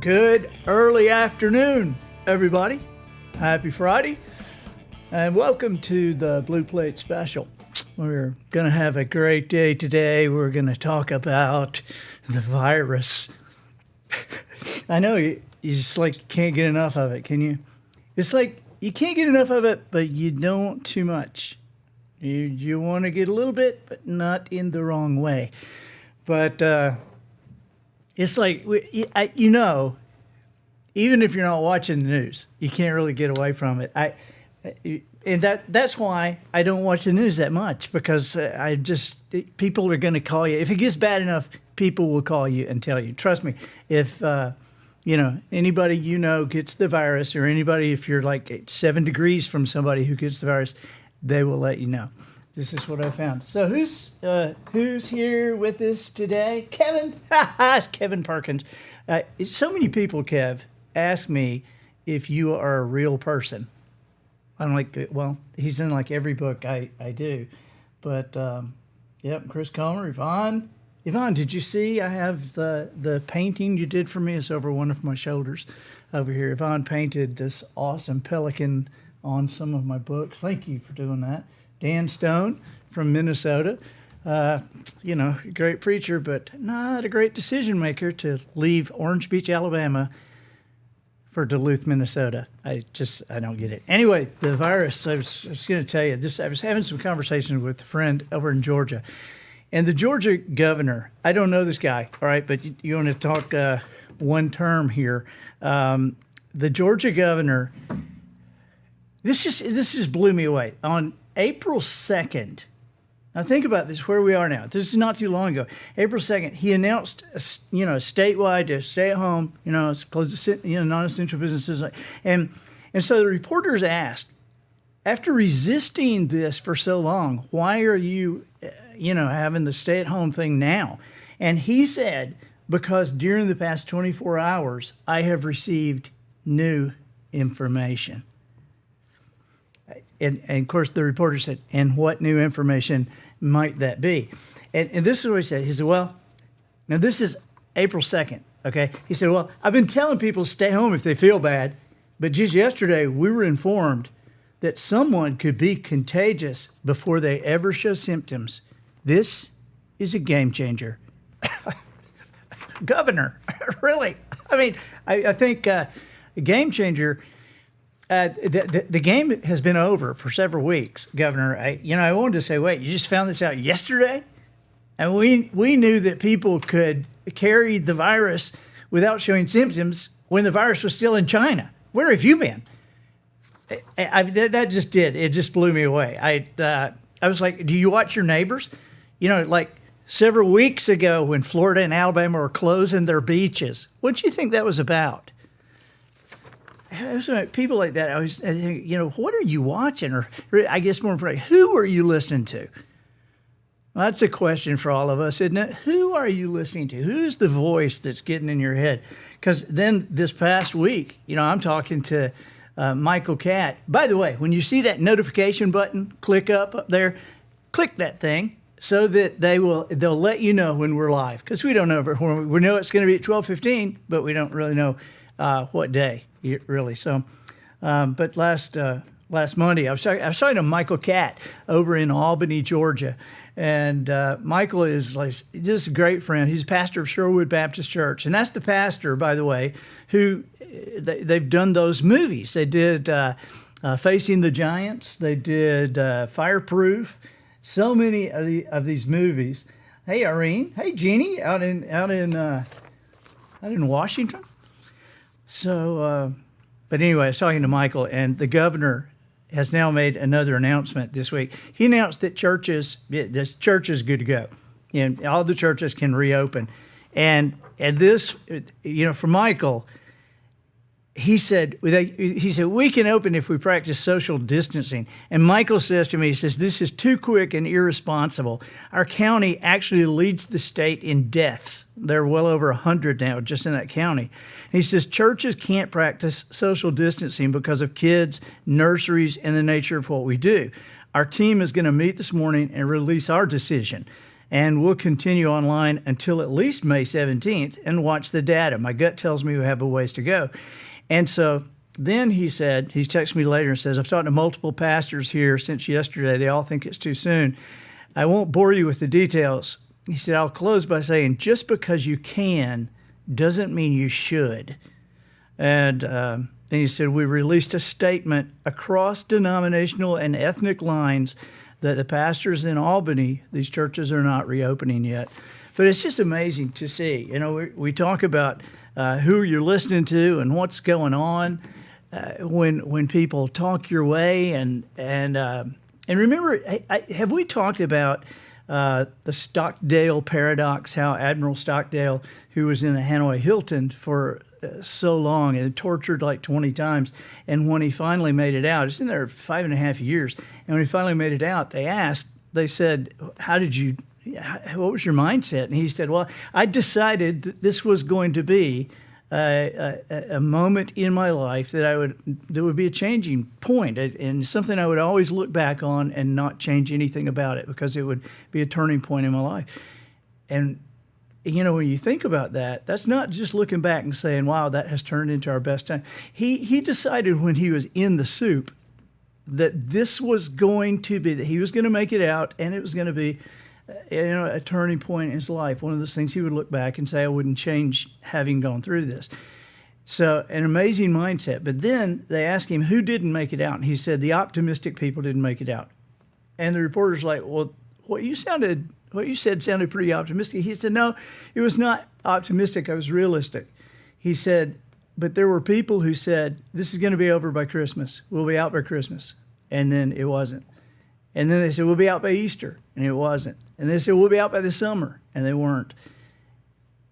Good early afternoon, everybody. Happy Friday, and welcome to the Blue Plate Special. We're going to have a great day today. We're going to talk about the virus. I know you just like can't get enough of it, can you? It's like you can't get enough of it, but you don't too much. You want to get a little bit, but not in the wrong way. But it's like, even if you're not watching the news, you can't really get away from it. And that's why I don't watch the news that much, because people are going to call you. If it gets bad enough, people will call you and tell you. Trust me, if anybody gets the virus, or anybody, if you're like 7 degrees from somebody who gets the virus, they will let you know. This is what I found. So who's here with us today? Kevin. It's Kevin Perkins. So many people, Kev, ask me if you are a real person. I'm like, well, he's in like every book I do. But, Chris Comer, Yvonne. Yvonne, did you see I have the painting you did for me? It's over one of my shoulders over here. Yvonne painted this awesome pelican on some of my books. Thank you for doing that. Dan Stone from Minnesota. Great preacher, but not a great decision maker to leave Orange Beach, Alabama for Duluth, Minnesota. I don't get it. Anyway, the virus, I was going to tell you this. I was having some conversations with a friend over in Georgia, and the Georgia governor, I don't know this guy, all right, but you want to talk one term here. The Georgia governor, this just blew me away. On April 2nd, now think about this, where we are now. This is not too long ago. April 2nd, he announced, statewide to stay at home, close non-essential businesses. And so the reporters asked, after resisting this for so long, why are you, having the stay-at-home thing now? And he said, because during the past 24 hours, I have received new information. And of course, the reporter said, and what new information might that be? And this is what he said. He said, well, now this is April 2nd, okay? He said, well, I've been telling people to stay home if they feel bad, but just yesterday we were informed that someone could be contagious before they ever show symptoms. This is a game changer. Governor, really? I mean, I think a game changer. The game has been over for several weeks, Governor. I wanted to say, wait, you just found this out yesterday? And we knew that people could carry the virus without showing symptoms when the virus was still in China. Where have you been? That just blew me away. I was like, do you watch your neighbors? Like several weeks ago when Florida and Alabama were closing their beaches. What do you think that was about? People like that, I think, what are you watching? Or I guess more importantly, who are you listening to? Well, that's a question for all of us, isn't it? Who are you listening to? Who's the voice that's getting in your head? Because then this past week, I'm talking to Michael Catt. By the way, when you see that notification button, click up there, click that thing so that they'll let you know when we're live. Because we don't know, we know it's going to be at 12:15, but we don't really know what day. Really. So, but last Monday, I was talking to Michael Catt over in Albany, Georgia. And Michael is like just a great friend. He's pastor of Sherwood Baptist Church. And that's the pastor, by the way, who they've done those movies. They did Facing the Giants. They did Fireproof. So many of these movies. Hey, Irene. Hey, Jeannie, out in Washington. So, but anyway, I was talking to Michael, and the governor has now made another announcement this week. He announced that this church is good to go. All the churches can reopen. And this, for Michael, he said we can open if we practice social distancing. And Michael says to me, he says, this is too quick and irresponsible. Our county actually leads the state in deaths. There are well over 100 now just in that county. And he says churches can't practice social distancing because of kids, nurseries, and the nature of what we do. Our team is going to meet this morning and release our decision. And we'll continue online until at least May 17th and watch the data. My gut tells me we have a ways to go. And so then he texted me later and says, I've talked to multiple pastors here since yesterday. They all think it's too soon. I won't bore you with the details. He said, I'll close by saying, just because you can doesn't mean you should. And then he said, we released a statement across denominational and ethnic lines that the pastors in Albany, these churches are not reopening yet. But it's just amazing to see. You know, we talk about who you're listening to and what's going on when people talk your way. And remember, have we talked about the Stockdale paradox, how Admiral Stockdale, who was in the Hanoi Hilton for so long and tortured like 20 times, and when he finally made it out, it's in there 5.5 years, and when he finally made it out, they said, what was your mindset? And he said, well, I decided that this was going to be a moment in my life there would be a changing point, and something I would always look back on and not change anything about it, because it would be a turning point in my life. And you know, when you think about that, that's not just looking back and saying, wow, that has turned into our best time. He decided when he was in the soup that this was going to be, that he was going to make it out, and it was going to be a turning point in his life. One of those things he would look back and say, I wouldn't change having gone through this. So an amazing mindset. But then they asked him who didn't make it out. And he said, the optimistic people didn't make it out. And the reporter's like, well, what you said sounded pretty optimistic. He said, no, it was not optimistic. I was realistic. He said, but there were people who said, this is going to be over by Christmas. We'll be out by Christmas. And then it wasn't. And then they said, we'll be out by Easter. And it wasn't. And they said, we'll be out by the summer. And they weren't.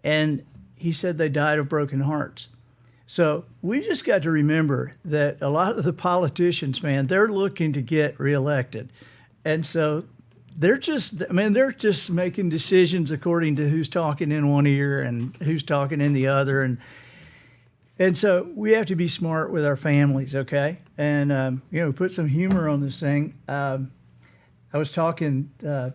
And he said they died of broken hearts. So we just got to remember that a lot of the politicians, man, they're looking to get reelected. And so they're just making decisions according to who's talking in one ear and who's talking in the other. And so we have to be smart with our families, okay? And, put some humor on this thing. I was talking to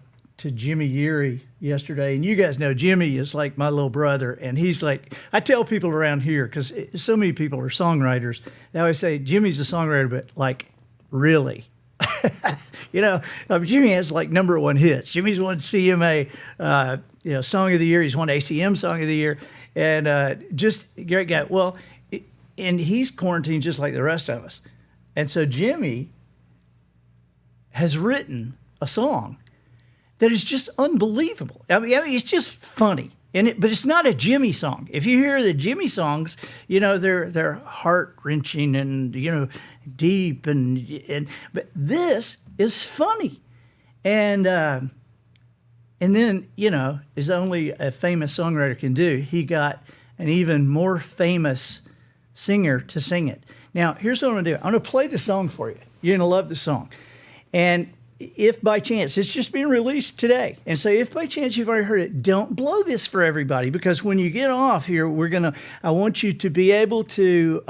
Jimmy Yeary yesterday, and you guys know Jimmy is like my little brother, and he's like, I tell people around here, because so many people are songwriters, they always say, Jimmy's a songwriter, but like, really? Jimmy has like #1 hits. Jimmy's won CMA, Song of the Year. He's won ACM Song of the Year, and just great guy. Well, and he's quarantined just like the rest of us. And so Jimmy has written a song that is just unbelievable. I mean, it's just funny. But it's not a Jimmy song. If you hear the Jimmy songs, they're heart-wrenching and, deep but this is funny. And then, as only a famous songwriter can do, he got an even more famous singer to sing it. Now, here's what I'm going to do. I'm going to play the song for you. You're going to love the song. And if by chance, it's just being released today. And so if by chance you've already heard it, don't blow this for everybody, because when you get off here, I want you to be able to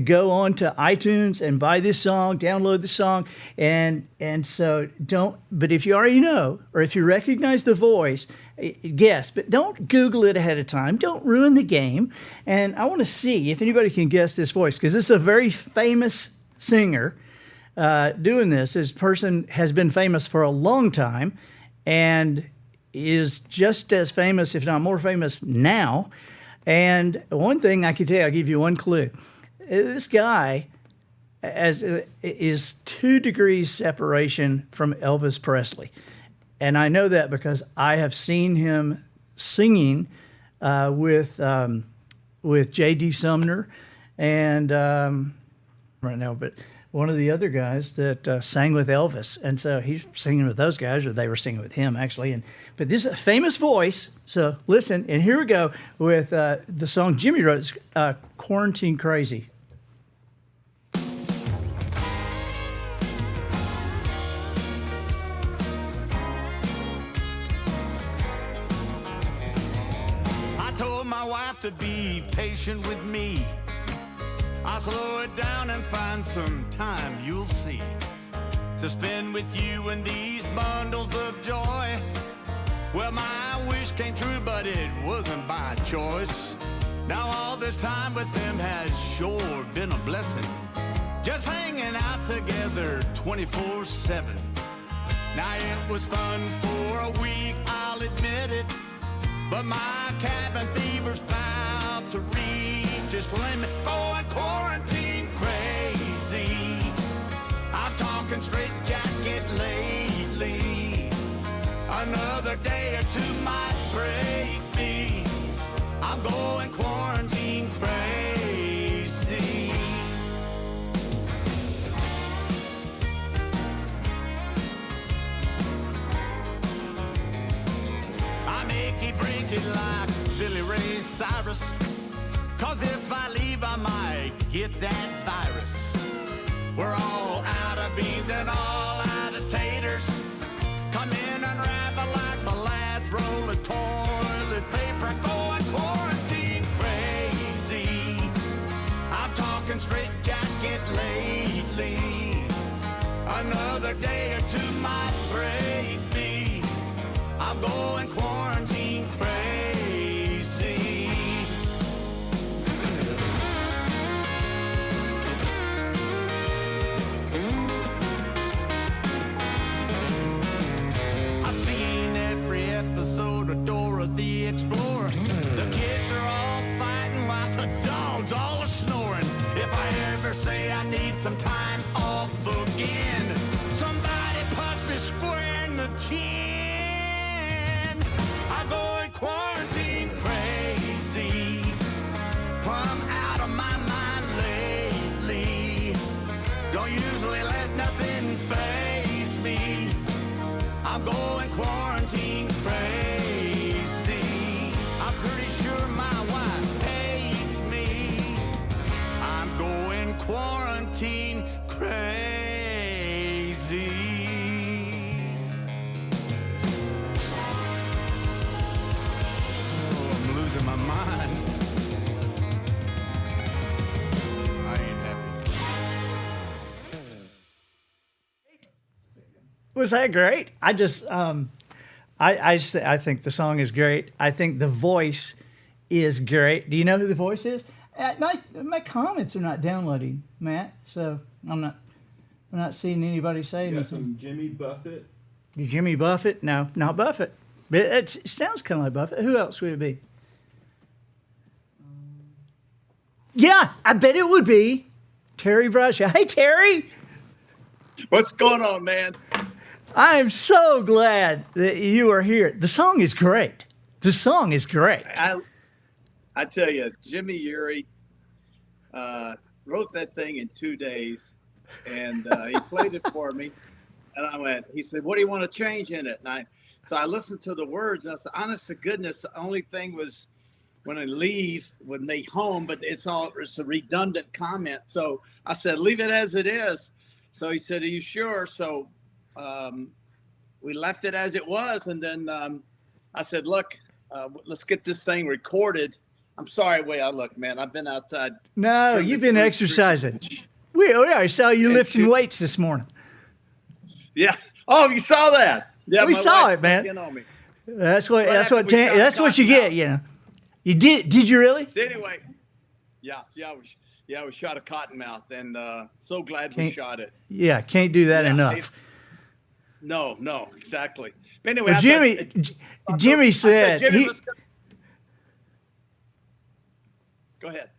go on to iTunes and buy this song, download the song. And so but if you already know, or if you recognize the voice, guess, but don't Google it ahead of time. Don't ruin the game. And I want to see if anybody can guess this voice, because this is a very famous singer doing this. This person has been famous for a long time and is just as famous, if not more famous now. And one thing I can tell you, I'll give you one clue. This guy is 2 degrees separation from Elvis Presley. And I know that because I have seen him singing with J.D. Sumner and right now, but one of the other guys that sang with Elvis. And so he's singing with those guys, or they were singing with him, actually. But this is a famous voice. So listen, and here we go with the song Jimmy wrote. It's Quarantine Crazy. I told my wife to be patient with me. I'll slow it down and find some time, you'll see, to spend with you in these bundles of joy. Well, my wish came true, but it wasn't by choice. Now all this time with them has sure been a blessing. Just hanging out together 24/7. Now it was fun for a week, I'll admit it. But my cabin fever's about to reach its limit. Going quarantine crazy. I'm talking straight jacket lately. Another day or two might break me. I'm going quarantine crazy. I make it break it like Billy Ray Cyrus. 'Cause if I leave I might get that virus. We're all out of beans and all out of taters. Come in and wrap it like the last roll of toilet paper. Going quarantine crazy. I'm talking straight jacket lately. Another day or two might break me. I'm going quarantine crazy. I've seen every episode of Dora the Explorer. The kids are all fighting while the dogs all are snoring. If I ever say I need some time off again, somebody punch me square in the chin. I'm going quarantine crazy. I'm out of my mind lately. Don't usually let nothing faze me. I'm going quarantine crazy. I'm pretty sure my wife hates me. I'm going quarantine crazy. Oh, I'm losing my mind. I ain't happy. Was that great? I just, I think the song is great. I think the voice is great. Do you know who the voice is? My comments are not downloading, Matt. So I'm not seeing anybody say You got anything. some Jimmy Buffett. Jimmy Buffett? No, not Buffett. But it sounds kind of like Buffett. Who else would it be? Yeah, I bet it would be Terry Bradshaw. Hey, Terry. What's going on, man? I am so glad that you are here. The song is great. The song is great. I tell you, Jimmy Yeary wrote that thing in 2 days, and he played it for me. And I went, he said, "What do you want to change in it?" And so I listened to the words, and I said, honest to goodness, the only thing was when I leave, when they home, but it's a redundant comment. So I said, leave it as it is. So he said, "Are you sure?" So we left it as it was. And then I said, "Look, let's get this thing recorded." I'm sorry the way I look, man. I've been outside. No, you've been exercising. I saw you lifting weights this morning. Yeah. Oh, you saw that? Yeah, we my saw wife's it, man. checking on me. That's Well, what we got that's what you cotton get, you know. You did you really? Anyway, yeah, we shot a cottonmouth, and so glad we shot it. Yeah, can't do that Yeah, enough. No, exactly. But anyway, Well, Jimmy said Jimmy, he, let's go ahead.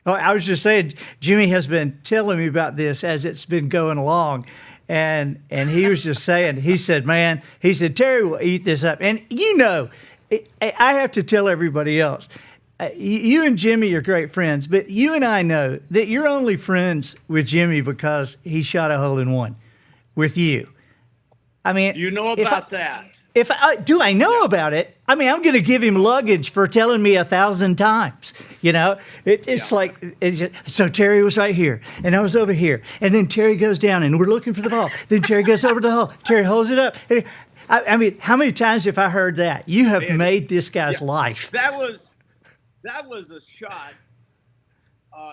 Oh, I was just saying, Jimmy has been telling me about this as it's been going along. And he was just saying, he said, Terry will eat this up. And I have to tell everybody else, you and Jimmy are great friends, but you and I know that you're only friends with Jimmy because he shot a hole in one with you. I mean, You know about that. Do I know about it? I mean, I'm going to give him luggage for telling me 1,000 times. You know, it's like, so Terry was right here and I was over here. And then Terry goes down and we're looking for the ball. Then Terry goes over to the hole. Terry holds it up. I mean, how many times have I heard that? You have made this guy's life. That was a shot.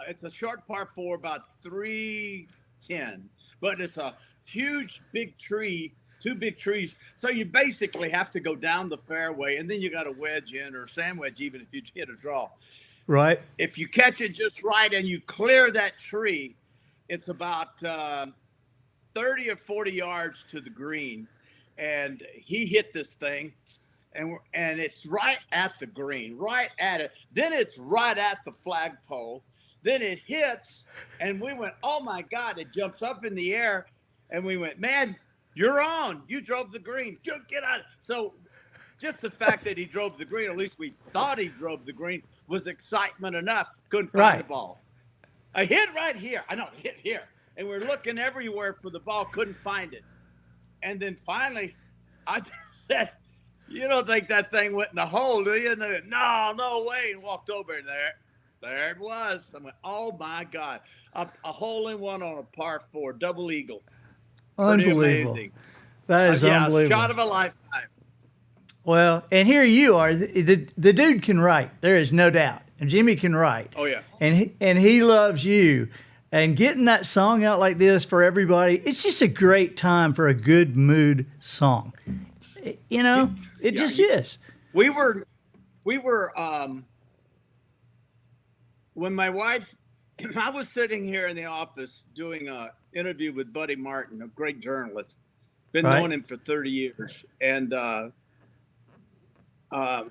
It's a short par 4, about 310, but it's a huge big tree two big trees. So you basically have to go down the fairway, and then you got to wedge in or sandwich even if you hit a draw. Right. If you catch it just right and you clear that tree, it's about 30 or 40 yards to the green. And he hit this thing, and it's right at the green, right at it. Then it's right at the flagpole. Then it hits, and we went, oh, my God. It jumps up in the air, and we went, man, you're on. You drove the green. Get out. So just the fact that he drove the green, at least we thought he drove the green, was excitement enough. Couldn't find the ball. I hit right here. I know, hit here. And we're looking everywhere for the ball, couldn't find it. And then finally, I just said, you don't think that thing went in the hole, do you? And they went, no way. And walked over, and there it was. I went, oh, my God. A hole-in-one on a par 4, double eagle. Unbelievable. Amazing. That is unbelievable. Shot of a lifetime. Well, and here you are. The dude can write. There is no doubt. And Jimmy can write. Oh, yeah. And he loves you. And getting that song out like this for everybody, it's just a great time for a good mood song. You know, it just is. We were when my wife, I was sitting here in the office doing an interview with Buddy Martin, a great journalist. Been knowing him for 30 years. And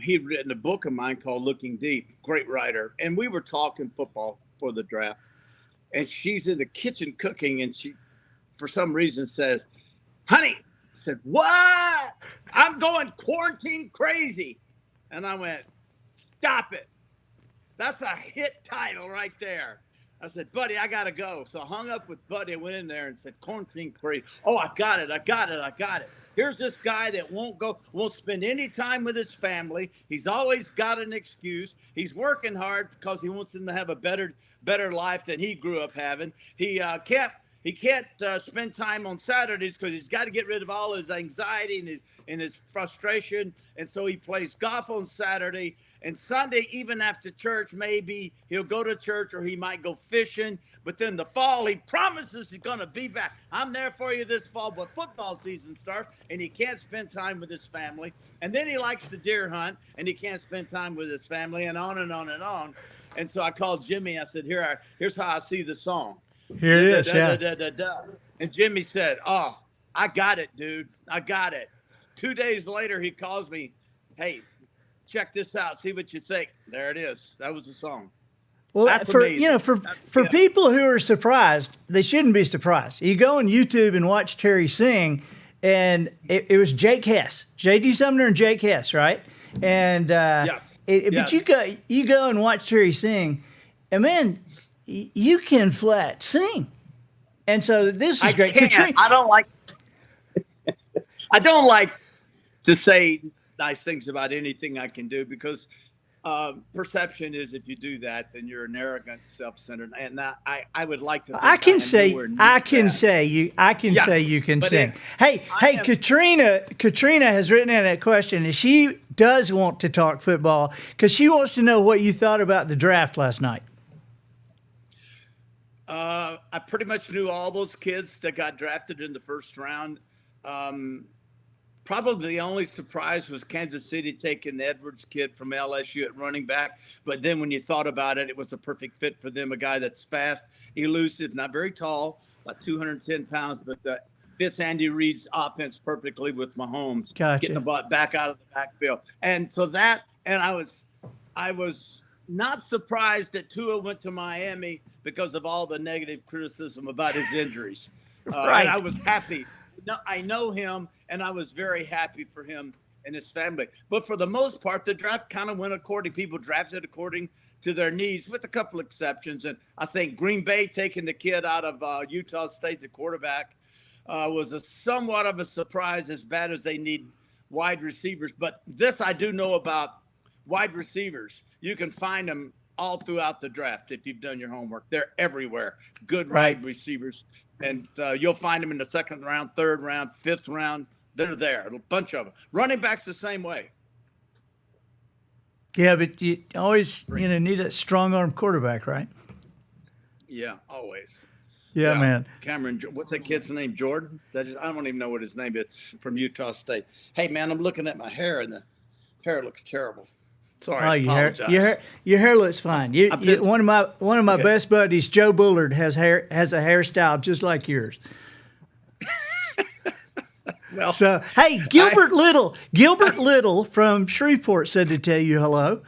he'd written a book of mine called Looking Deep, great writer. And we were talking football for the draft. And she's in the kitchen cooking, and she, for some reason, says, honey, I said, what? I'm going quarantine crazy. And I went, stop it. That's a hit title right there. I said, Buddy, I got to go. So I hung up with Buddy, went in there and said, quarantine crazy. Oh, I got it. Here's this guy that won't spend any time with his family. He's always got an excuse. He's working hard because he wants them to have a better life than he grew up having. He can't spend time on Saturdays because he's got to get rid of all his anxiety and his frustration. And so he plays golf on Saturday. And Sunday, even after church, maybe he'll go to church or he might go fishing. But then the fall, he promises he's going to be back. I'm there for you this fall, but football season starts, and he can't spend time with his family. And then he likes to deer hunt, and he can't spend time with his family, and on and on and on. And so I called Jimmy. I said, here's how I see the song. Here it is, yeah. And Jimmy said, oh, I got it, dude. I got it. 2 days later, he calls me, hey, check this out. See what you think. There it is. That was the song. Well, That's for amazing. for people who are surprised, they shouldn't be surprised. You go on YouTube and watch Terry sing, and it was Jake Hess, J.D. Sumner and Jake Hess, right? And Yes. But you go and watch Terry sing, and man, you can flat sing. And so this is great. I don't like to say nice things about anything I can do because perception is if you do that, then you're an arrogant, self-centered. And I would like to. I can say you can sing. Hey, Katrina has written in a question, and she does want to talk football because she wants to know what you thought about the draft last night. I pretty much knew all those kids that got drafted in the first round. Probably the only surprise was Kansas City taking the Edwards kid from LSU at running back. But then when you thought about it, it was a perfect fit for them, a guy that's fast, elusive, not very tall, about 210 pounds, but fits Andy Reid's offense perfectly with Mahomes. Gotcha. Getting the ball back out of the backfield. And so I was not surprised that Tua went to Miami because of all the negative criticism about his injuries. Right. And I was happy. No, I know him, and I was very happy for him and his family. But for the most part, the draft kind of went according. People drafted according to their needs, with a couple exceptions. And I think Green Bay taking the kid out of Utah State, the quarterback, was somewhat of a surprise, as bad as they need wide receivers. But this I do know about wide receivers. You can find them all throughout the draft if you've done your homework. They're everywhere. Good wide receivers. And you'll find them in the second round, third round, fifth round. They're there, a bunch of them. Running backs the same way. Yeah, but you always need a strong-arm quarterback, right? Yeah, always. Yeah, man. Cameron, what's that kid's name? Jordan? I don't even know what his name is, from Utah State. Hey, man, I'm looking at my hair, and the hair looks terrible. Sorry, Oh, apologize. your hair looks fine. One of my Okay. best buddies, Joe Bullard, has a hairstyle just like yours. Well, So, hey, Gilbert Little from Shreveport said to tell you hello.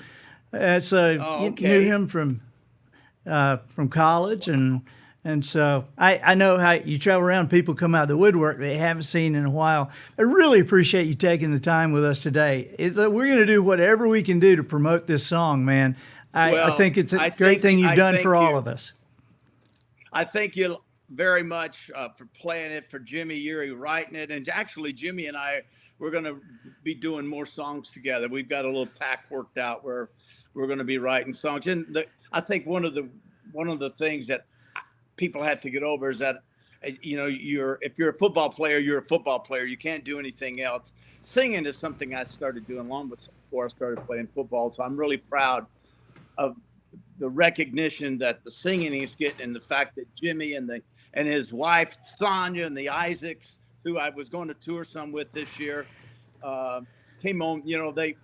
So you okay. knew him from college, and so I know how you travel around. People come out of the woodwork they haven't seen in a while. I really appreciate you taking the time with us today. We're going to do whatever we can do to promote this song, man. I think it's a great thing you've done for all of us. I thank you very much for playing it, for Jimmy Yeary writing it, and actually Jimmy and we're going to be doing more songs together. We've got a little pack worked out where we're going to be writing songs. And I think one of the things that people have to get over is that if you're a football player, you're a football player. You can't do anything else. Singing is something I started doing long before I started playing football. So I'm really proud of the recognition that the singing is getting, and the fact that Jimmy and his wife Sonia and the Isaacs, who I was going to tour some with this year, came on.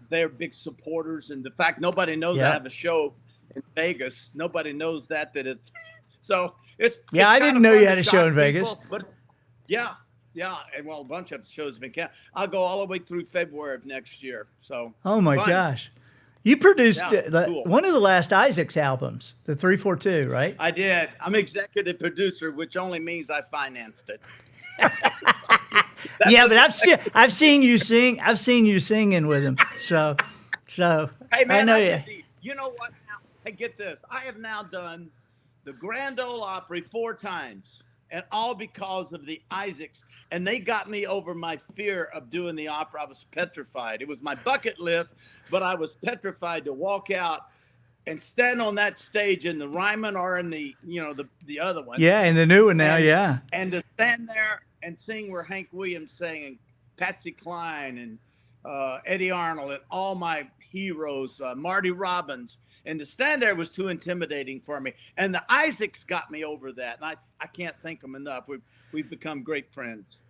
They're big supporters, and the fact nobody knows I have a show in Vegas. Nobody knows that it's so. It's I didn't know you had a show in Vegas. But yeah, and well, a bunch of shows have been canceled. I'll go all the way through February of next year. So oh my gosh. You produced cool. one of the last Isaacs albums, the 342, right? I did. I'm executive producer, which only means I financed it. Yeah, but I've seen you sing. I've seen you singing with him. So Hey man, I know you. You know what? Now, hey, get this. I have now done the Grand Ole Opry 4 times, and all because of the Isaacs. And they got me over my fear of doing the opera. I was petrified. It was my bucket list, but I was petrified to walk out and stand on that stage in the Ryman or in the other one. Yeah, in the new one now, yeah. And to stand there and sing where Hank Williams sang, and Patsy Cline and Eddie Arnold and all my heroes, Marty Robbins. And to stand there was too intimidating for me. And the Isaacs got me over that. And I can't thank them enough. We've become great friends.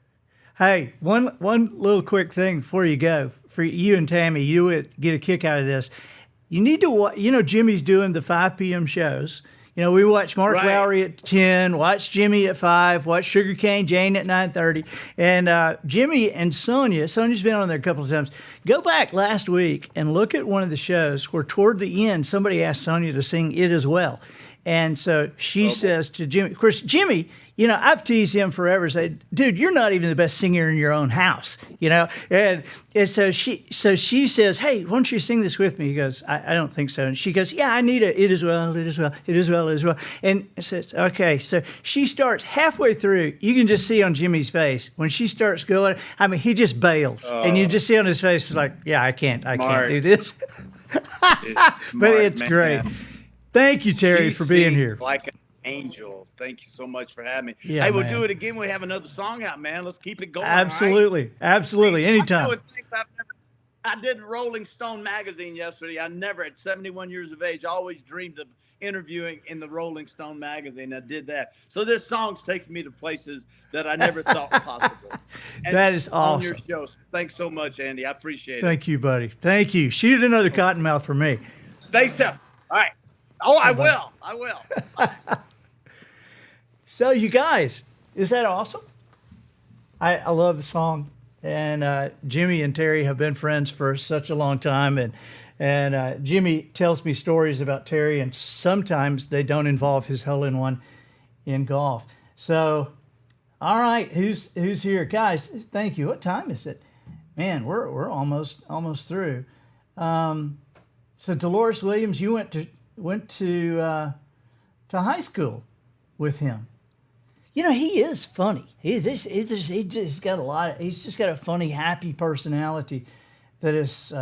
Hey, one little quick thing before you go. For you and Tammy, you would get a kick out of this. You need to Jimmy's doing the 5 p.m. shows. We watch Mark Lowry at 10, watch Jimmy at 5, watch Sugarcane Jane at 9:30. And Jimmy and Sonia's been on there a couple of times. Go back last week and look at one of the shows where toward the end, somebody asked Sonia to sing It As Well. And so she says to Jimmy, of course, Jimmy, I've teased him forever, say, dude, you're not even the best singer in your own house, And so she says, hey, why don't you sing this with me? He goes, I don't think so. And she goes, yeah, I need It As Well, It As Well, It As Well, It As Well. And says, okay. So she starts halfway through. You can just see on Jimmy's face when she starts going, he just bails. And you just see on his face, it's like, yeah, I can't do this. But it's great. Thank you, Terry, for being here. Like an angel. Thank you so much for having me. Yeah, hey, we'll do it again. We have another song out, man. Let's keep it going. Absolutely. Right? Absolutely. Anytime. I did Rolling Stone magazine yesterday. I never, at 71 years of age, always dreamed of interviewing in the Rolling Stone magazine. I did that. So this song's taking me to places that I never thought possible. And that is awesome. On your show. Thanks so much, Andy. I appreciate it. Thank you, buddy. Thank you. Shoot another cottonmouth for me. Stay safe. All right. Oh, I will. So you guys, is that awesome? I love the song. And Jimmy and Terry have been friends for such a long time. And Jimmy tells me stories about Terry, and sometimes they don't involve his hole-in-one in golf. So, all right, who's here? Guys, thank you. What time is it? Man, we're almost through. So Dolores Williams, you went to high school with him. He is funny. He's just got a funny, happy personality that is.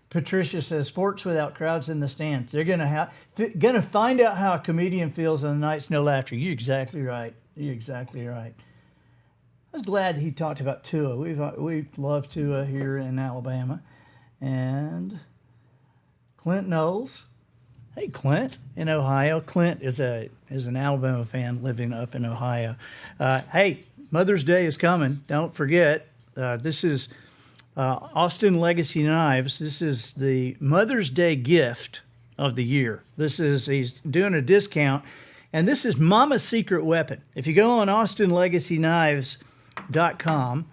Patricia says, "Sports without crowds in the stands. They're gonna find out how a comedian feels on the nights no laughter." You're exactly right. I was glad he talked about Tua. We love Tua here in Alabama, and Clint Knowles. Hey, Clint in Ohio. Clint is an Alabama fan living up in Ohio. Hey, Mother's Day is coming. Don't forget. This is Austin Legacy Knives. This is the Mother's Day gift of the year. He's doing a discount, and this is Mama's secret weapon. If you go on AustinLegacyKnives.com,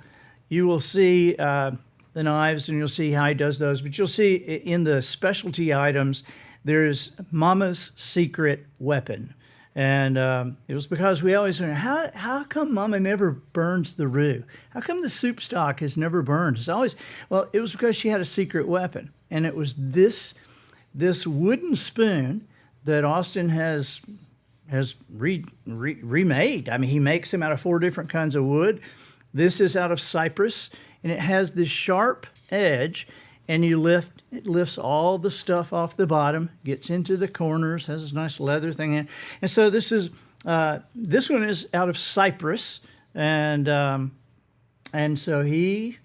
you will see the knives, and you'll see how he does those. But you'll see in the specialty items, there's Mama's secret weapon. And it was because we always wonder, how come Mama never burns the roux? How come the soup stock has never burned? It was because she had a secret weapon. And it was this wooden spoon that Austin has remade. I mean, he makes them out of 4 different kinds of wood. This is out of cypress, and it has this sharp edge, and it lifts all the stuff off the bottom, gets into the corners, has this nice leather thing in it. And so this one is out of cypress, and so he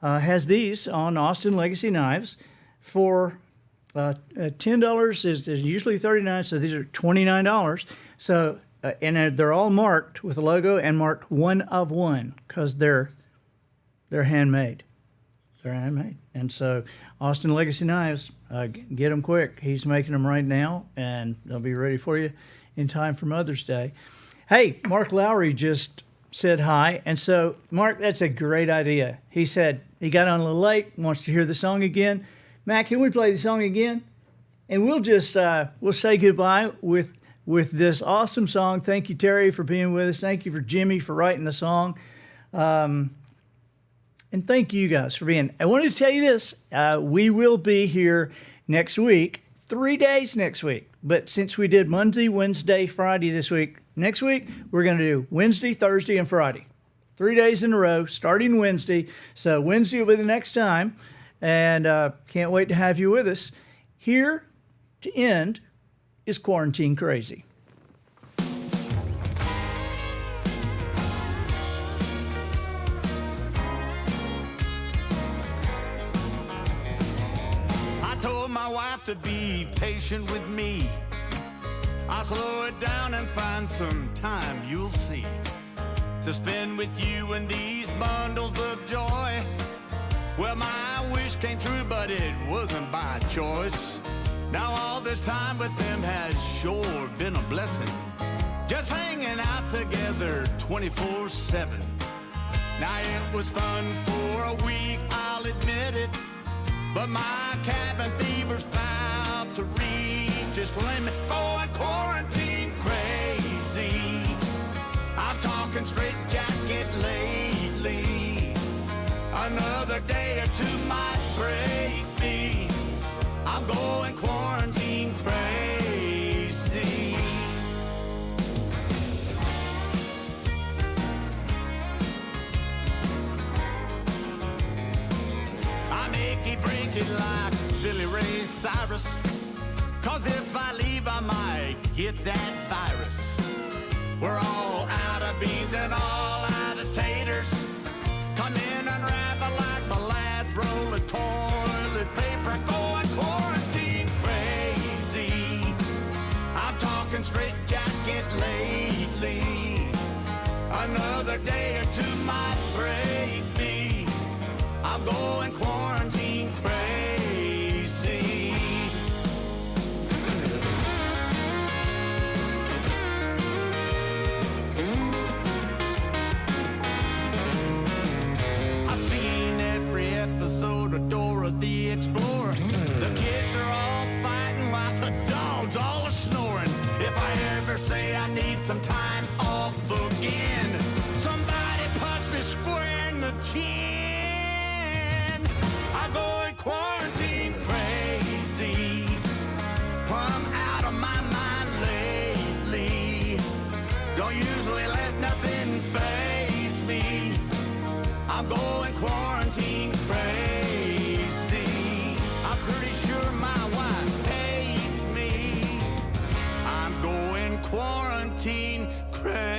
has these on Austin Legacy Knives for $10 is usually $39, so these are $29. So and they're all marked with a logo and marked 1 of 1 because they're handmade. They're handmade. And so Austin Legacy Knives, get them quick. He's making them right now, and they'll be ready for you in time for Mother's Day. Hey, Mark Lowry just said hi. And so, Mark, that's a great idea. He said he got on a little late, wants to hear the song again. Matt, can we play the song again? And we'll just we'll say goodbye with this awesome song. Thank you, Terry, for being with us. Thank you for Jimmy for writing the song. And thank you guys for being. I wanted to tell you this. We will be here next week, 3 days next week. But since we did Monday, Wednesday, Friday this week, next week we're going to do Wednesday, Thursday, and Friday. 3 days in a row, starting Wednesday. So Wednesday will be the next time. And can't wait to have you with us. Here to end is Quarantine Crazy. I told my wife to be patient with me. I'll slow it down and find some time, you'll see, to spend with you in these bundles of joy. Well, my wish came true, but it wasn't by choice. Now all this time with them has sure been a blessing. Just hanging out together 24/7. Now it was fun for a week, I'll admit it. But my cabin fever's about to reach its limit. Going quarantine crazy. I'm talking straight jacket lately. Another day or two might break me. I'm going quarantine crazy. I make it break it like Billy Ray Cyrus. 'Cause if I leave I might get that virus. We're all out of beans and all out of taters. Come in and unravel like the last roll of toilet paper. Going quarantine crazy. I'm talking straight jacket lately. Another day or two might break me. I'm going quarantine crazy. I've seen every episode of Dora the Explorer. The kids are all fighting while the dogs all are snoring. If I ever say I need some time off again, somebody punch me square in the chin. I'm going quarantine crazy. I'm out of my mind lately. Don't usually let nothing faze me. I'm going quarantine crazy. I'm pretty sure my wife hates me. I'm going quarantine crazy.